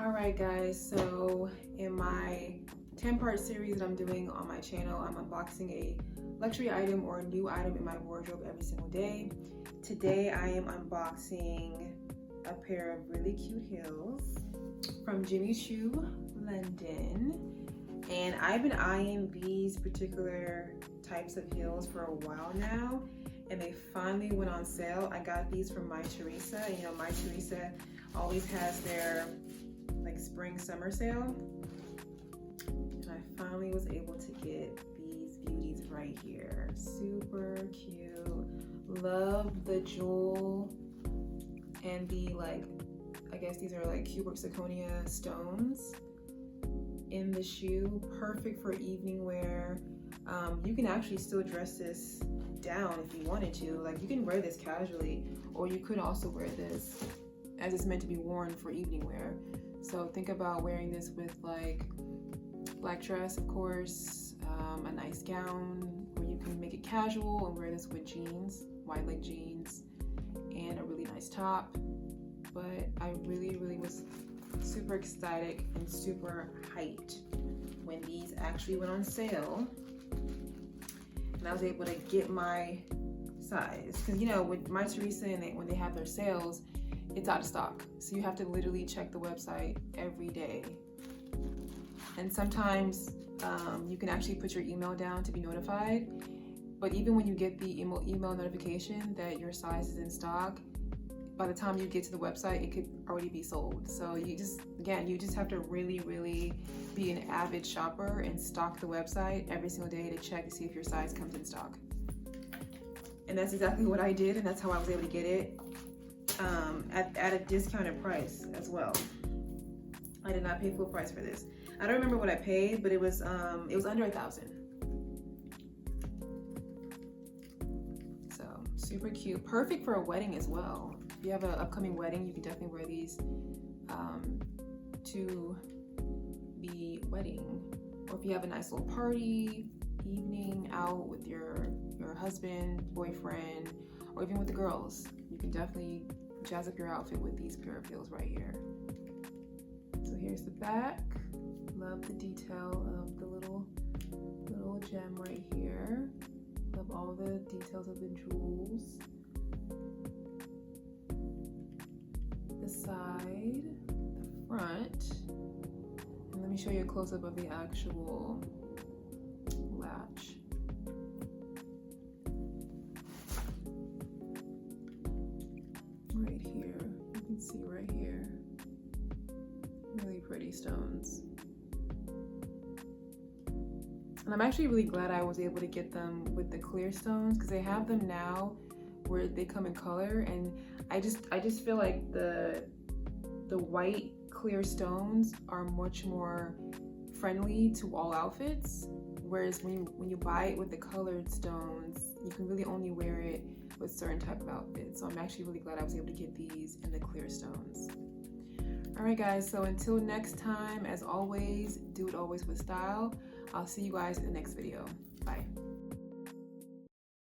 Alright guys, so in my 10-part series that I'm doing on my channel, I'm unboxing a luxury item or a new item in my wardrobe every single day. Today I am unboxing a pair of really cute heels from Choo, London. And I've been eyeing these particular types of heels for a while now, and they finally went on sale. I got these from Mytheresa. You know, Mytheresa always has their like spring summer sale, and I finally was able to get these beauties right here. Super cute. Love the jewel and the, like, I guess these are like cubic zirconia stones in the shoe. Perfect for evening wear. You can actually still dress this down if you wanted to. Like, you can wear this casually, or you could also wear this as it's meant to be worn for evening wear. So think about wearing this with like black dress, of course, a nice gown, or you can make it casual and wear this with jeans, wide leg jeans, and a really nice top. But I really was super ecstatic and super hyped when these actually went on sale, and I was able to get my size, because you know, with Mytheresa, and when they have their sales, it's out of stock, so you have to literally check the website every day. And sometimes you can actually put your email down to be notified, but even when you get the email notification that your size is in stock, by the time you get to the website, it could already be sold. So you just have to really be an avid shopper and stalk the website every single day to check to see if your size comes in stock. And that's exactly what I did, and that's how I was able to get it at a discounted price as well. I did not pay full price for this. I don't remember what I paid, but it was under $1,000. So super cute, perfect for a wedding as well. If you have an upcoming wedding, you can definitely wear these to the wedding, or if you have a nice little party evening out with your husband, boyfriend, or even with the girls, you can definitely jazz up your outfit with these pair of heels right here. So here's the back. Love the detail of the little gem right here. Love all the details of the jewels. The side, the front, and let me show you a close-up of the actual latch. Right here, you can see right here, really pretty stones. And I'm actually really glad I was able to get them with the clear stones, because they have them now where they come in color, and I just feel like the white clear stones are much more friendly to all outfits, whereas when you buy it with the colored stones, you can really only wear it with certain type of outfits. So I'm actually really glad I was able to get these in the clear stones. Alright guys, so until next time, as always, do it always with style. I'll see you guys in the next video. Bye.